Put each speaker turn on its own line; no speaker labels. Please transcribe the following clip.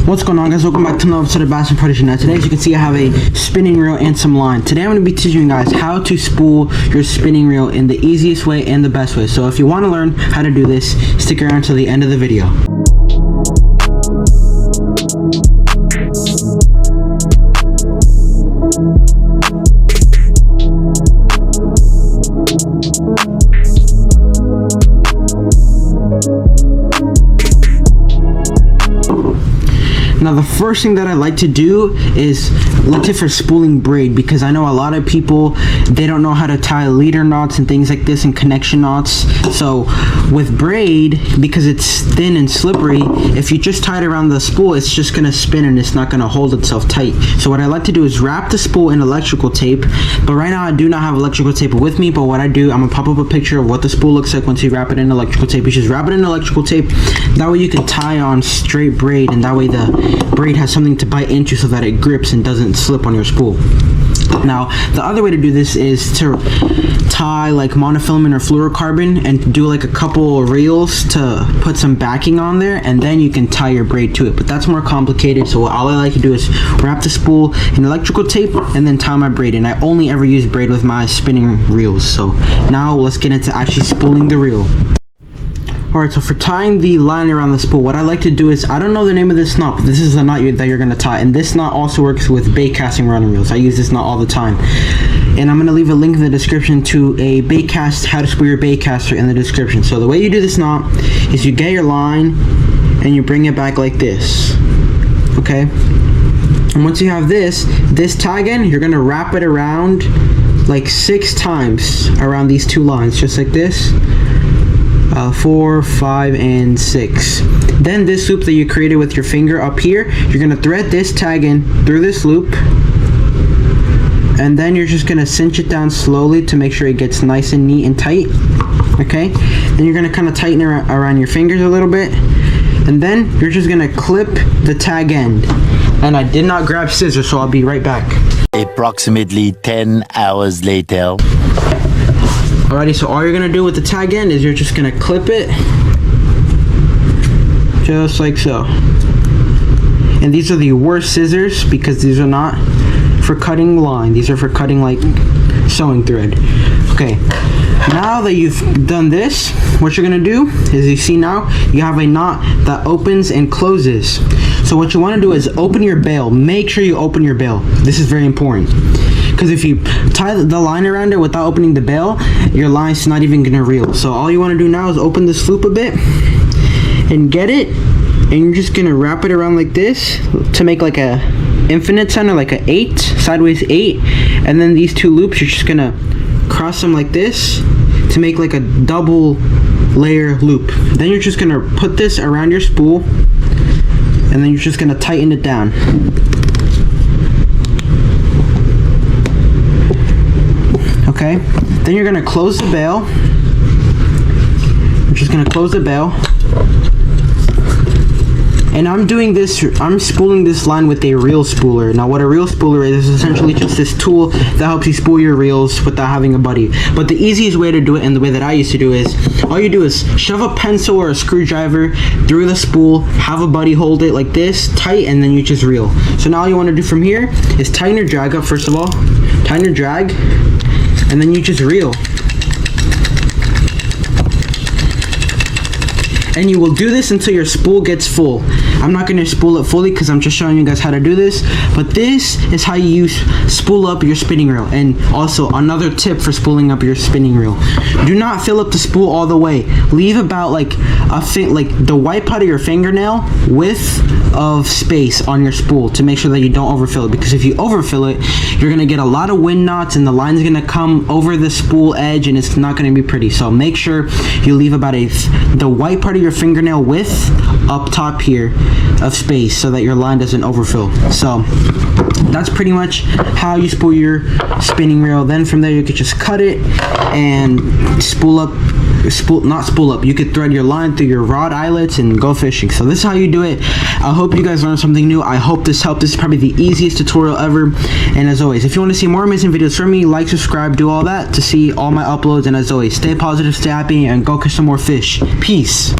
What's going on, guys? Welcome back to another episode of Bass and Production. Now today, as you can see, I have a spinning reel and some line. Today I'm going to be teaching you guys how to spool your spinning reel in the easiest way and the best way. So if you want to learn how to do this, stick around till the end of the video. Now the first thing that I like to do is look for spooling braid, because I know a lot of people, they don't know how to tie leader knots and things like this and connection knots. So with braid, because it's thin and slippery, if you just tie it around the spool, it's just going to spin and it's not going to hold itself tight. So what I like to do is wrap the spool in electrical tape, but right now I do not have electrical tape with me. But what I do, I'm going to pop up a picture of what the spool looks like once you wrap it in electrical tape. You just wrap it in electrical tape, that way you can tie on straight braid, and that way the braid has something to bite into so that it grips and doesn't slip on your spool. Now the other way to do this is to tie like monofilament or fluorocarbon and do like a couple reels to put some backing on there, and then you can tie your braid to it. But that's more complicated, so all I like to do is wrap the spool in electrical tape and then tie my braid. And I only ever use braid with my spinning reels. So now let's get into actually spooling the reel. Alright, so for tying the line around the spool, what I like to do is, I don't know the name of this knot, but this is the knot that you're going to tie. And this knot also works with bait casting running reels. I use this knot all the time. And I'm going to leave a link in the description to a bait cast, how to spool your bait caster, in the description. So the way you do this knot is you get your line and you bring it back like this. Okay? And once you have this tag end, you're going to wrap it around like 6 times around these two lines, just like this. 4, 5, and 6. Then this loop that you created with your finger up here, you're going to thread this tag in through this loop, and then you're just going to cinch it down slowly to make sure it gets nice and neat and tight. Okay, then you're going to kind of tighten it around your fingers a little bit, and then you're just going to clip the tag end. And I did not grab scissors, so I'll be right back.
Approximately 10 hours later.
Alrighty, so all you're gonna do with the tag end is you're just gonna clip it just like so. And these are the worst scissors, because these are not for cutting line, these are for cutting like sewing thread. Okay, now that you've done this, what you're gonna do is, you see now you have a knot that opens and closes. So what you want to do is open your bail. Make sure you open your bail. This is very important, because if you tie the line around it without opening the bail, your line's not even gonna reel. So all you want to do now is open this loop a bit and get it, and you're just gonna wrap it around like this to make like a infinite sign, or like a 8, sideways 8. And then these two loops, you're just gonna cross them like this to make like a double layer loop. Then you're just gonna put this around your spool, and then you're just gonna tighten it down. Okay, then you're gonna close the bail. I'm just gonna close the bail. And I'm spooling this line with a reel spooler. Now what a reel spooler is essentially just this tool that helps you spool your reels without having a buddy. But the easiest way to do it, and the way that I used to do, is all you do is shove a pencil or a screwdriver through the spool, have a buddy hold it like this, tight, and then you just reel. So now all you want to do from here is tighten your drag up first of all. Tighten your drag, and then you just reel. And you will do this until your spool gets full. I'm not going to spool it fully because I'm just showing you guys how to do this, but this is how you spool up your spinning reel. And also another tip for spooling up your spinning reel: do not fill up the spool all the way. Leave about like the white part of your fingernail width of space on your spool to make sure that you don't overfill it, because if you overfill it, you're going to get a lot of wind knots and the line's going to come over the spool edge and it's not going to be pretty. So make sure you leave about the white part of your fingernail width up top here of space so that your line doesn't overfill. So that's pretty much how you spool your spinning reel. Then from there you could just cut it and you could thread your line through your rod eyelets and go fishing. So this is how you do it. I hope you guys learned something new. I hope this helped. This is probably the easiest tutorial ever. And as always, if you want to see more amazing videos from me, like, subscribe, do all that to see all my uploads. And as always, stay positive, stay happy, and go catch some more fish. Peace.